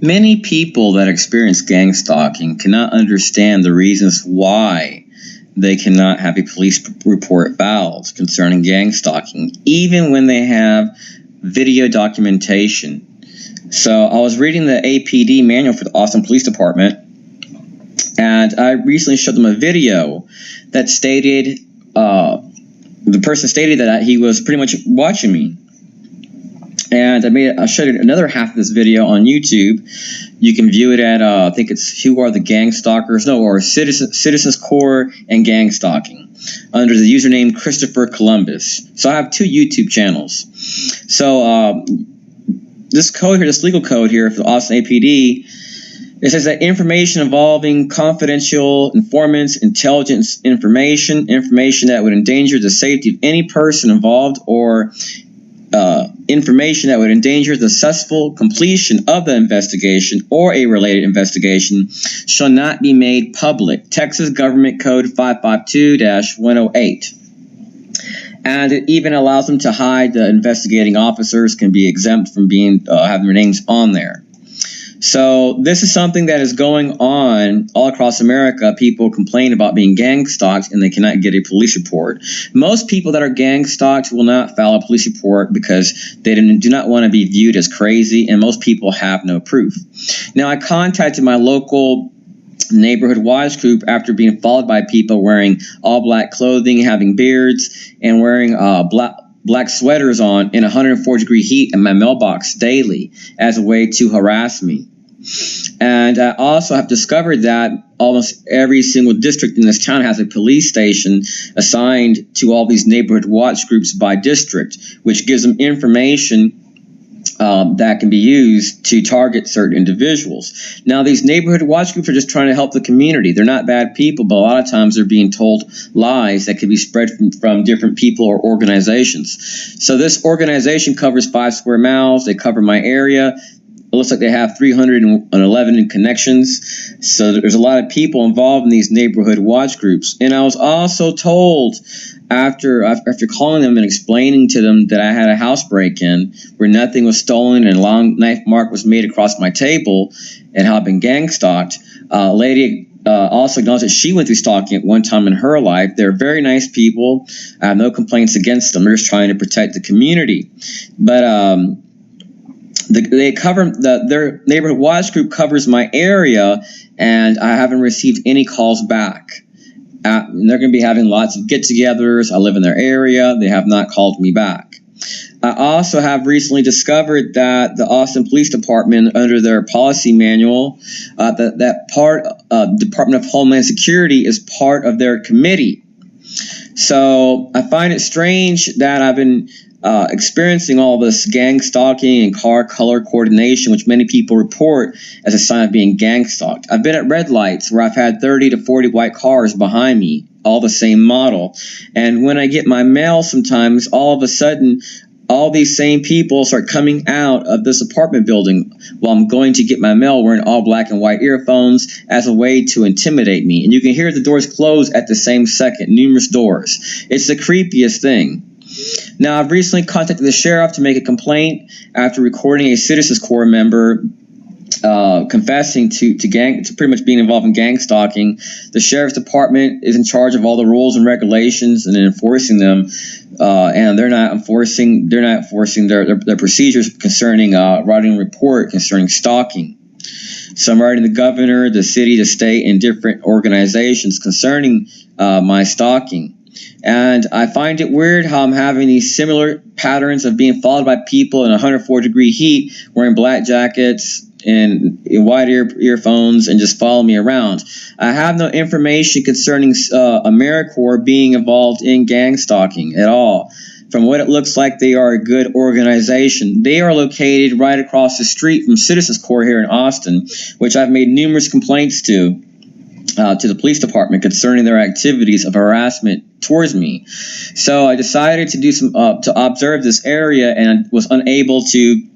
Many people that experience gang stalking cannot understand the reasons why they cannot have a police report filed concerning gang stalking, even when they have video documentation. So I was reading the APD manual for the Austin Police Department, and I recently showed them a video that stated, the person stated that he was pretty much watching me. And I showed another half of this video on YouTube. You can view it at, I think it's Who Are the Gang Stalkers? No, or Citizens Corps and Gang Stalking, under the username Christopher Columbus. So I have two YouTube channels. So this code here, this legal code here for the Austin APD, it says that information involving confidential informants, intelligence information that would endanger the safety of any person involved, or information that would endanger the successful completion of the investigation or a related investigation shall not be made public. Texas Government Code 552-108. And it even allows them to hide the investigating officers, can be exempt from being having their names on there. So this is something that is going on all across America. People complain about being gang stalked and they cannot get a police report. Most people that are gang stalked will not file a police report because they do not want to be viewed as crazy, and most people have no proof. Now, I contacted my local neighborhood watch group after being followed by people wearing all black clothing, having beards, and wearing black sweaters on in 104-degree heat in my mailbox daily as a way to harass me. And I also have discovered that almost every single district in this town has a police station assigned to all these neighborhood watch groups by district, which gives them information that can be used to target certain individuals. Now, these neighborhood watch groups are just trying to help the community. They're not bad people, but a lot of times they're being told lies that could be spread from different people or organizations. So this organization covers 5 square miles. They cover my area. It looks like they have 311 connections. So there's a lot of people involved in these neighborhood watch groups. And I was also told after calling them and explaining to them that I had a house break-in where nothing was stolen and a long knife mark was made across my table and how I've been gang stalked, a lady also acknowledged that she went through stalking at one time in her life. They're very nice people. I have no complaints against them. They're just trying to protect the community. But their neighborhood watch group covers my area, and I haven't received any calls back. And they're going to be having lots of get-togethers. I live in their area. They have not called me back. I also have recently discovered that the Austin Police Department, under their policy manual, that part Department of Homeland Security is part of their committee. So I find it strange that I've been experiencing all this gang stalking and car color coordination, which many people report as a sign of being gang stalked. I've been at red lights where I've had 30 to 40 white cars behind me, all the same model. And when I get my mail sometimes, all of a sudden, all these same people start coming out of this apartment building while I'm going to get my mail wearing all black and white earphones as a way to intimidate me. And you can hear the doors close at the same second, numerous doors. It's the creepiest thing. Now, I've recently contacted the sheriff to make a complaint after recording a Citizens Corps member confessing to pretty much being involved in gang stalking. The sheriff's department is in charge of all the rules and regulations and enforcing them, and they're not enforcing their procedures concerning writing a report concerning stalking. So I'm writing the governor, the city, the state, and different organizations concerning my stalking. And I find it weird how I'm having these similar patterns of being followed by people in 104-degree heat, wearing black jackets and white earphones, and just follow me around. I have no information concerning AmeriCorps being involved in gang stalking at all. From what it looks like, they are a good organization. They are located right across the street from Citizens Corps here in Austin, which I've made numerous complaints to the police department concerning their activities of harassment towards me. So I decided to do to observe this area, and was unable to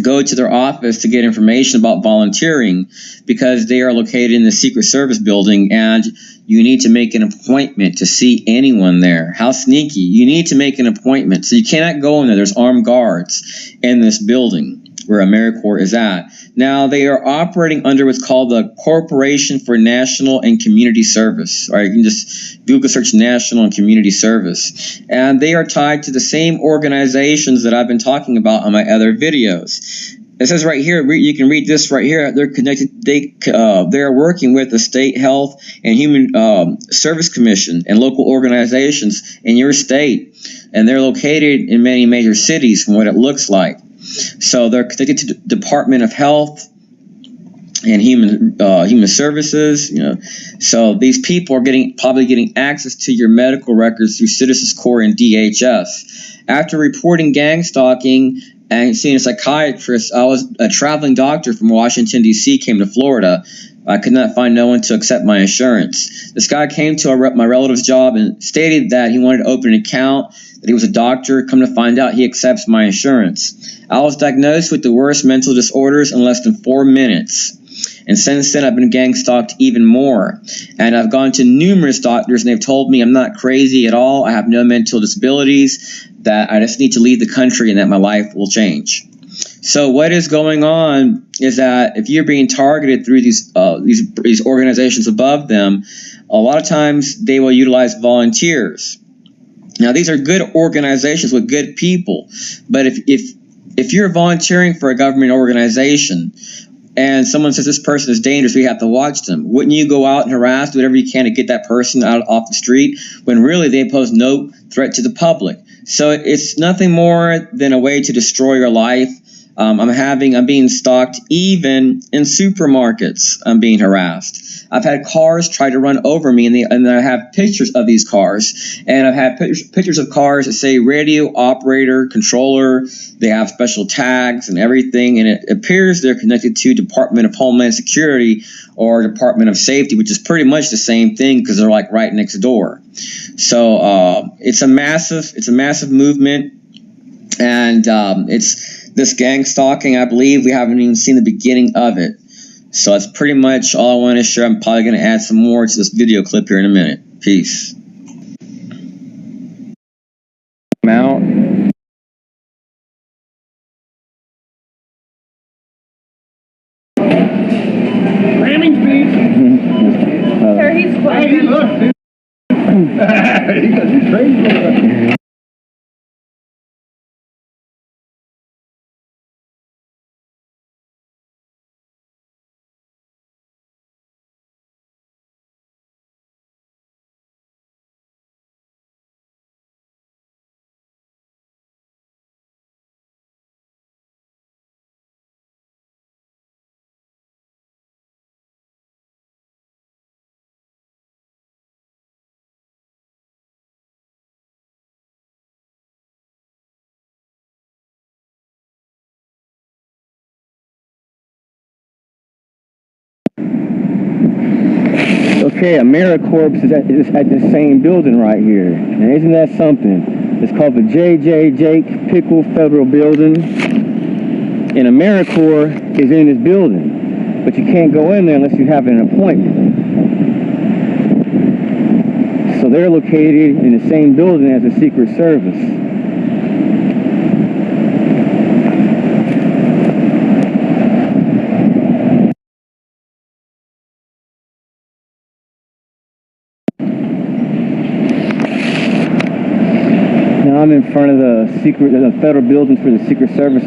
go to their office to get information about volunteering because they are located in the Secret Service building, and you need to make an appointment to see anyone there. How sneaky. You need to make an appointment. So you cannot go in there. There's armed guards in this building. where AmeriCorps is at. Now, they are operating under what's called the Corporation for National and Community Service. Or you can just Google search National and Community Service. And they are tied to the same organizations that I've been talking about on my other videos. It says right here, you can read this right here. They're connected. They're working with the State Health and Human Service Commission and local organizations in your state, and they're located in many major cities, from what it looks like. So they're connected to the Department of Health and Human Services. So these people are probably getting access to your medical records through Citizens Corps and DHS. After reporting gang stalking and seeing a psychiatrist, I was a traveling doctor from Washington, D.C., came to Florida. I could not find no one to accept my insurance. This guy came to my relative's job and stated that he wanted to open an account, that he was a doctor. Come to find out, he accepts my insurance. I was diagnosed with the worst mental disorders in less than 4 minutes. And since then, I've been gang stalked even more. And I've gone to numerous doctors, and they've told me I'm not crazy at all. I have no mental disabilities, that I just need to leave the country and that my life will change. So what is going on is that if you're being targeted through these organizations above them, a lot of times they will utilize volunteers. Now, these are good organizations with good people, but if you're volunteering for a government organization and someone says this person is dangerous, we have to watch them, wouldn't you go out and harass, do whatever you can to get that person off the street when really they pose no threat to the public? So it's nothing more than a way to destroy your life. I'm being stalked even in supermarkets. I'm being harassed. I've had cars try to run over me, and I have pictures of these cars. And I've had pictures of cars that say radio operator, controller. They have special tags and everything, and it appears they're connected to Department of Homeland Security or Department of Safety, which is pretty much the same thing because they're like right next door. So it's a massive movement, and it's this gang stalking. I believe we haven't even seen the beginning of it. So that's pretty much all I want to share. I'm probably going to add some more to this video clip here in a minute. Peace. Out. Ramming speed. Sir, he's close. Hey, look, dude. He got his train. Okay, AmeriCorps is at the same building right here. Now, isn't that something? It's called the J.J. Jake Pickle Federal Building. And AmeriCorps is in this building. But you can't go in there unless you have an appointment. So they're located in the same building as the Secret Service. Now I'm in front of the federal buildings for the Secret Service.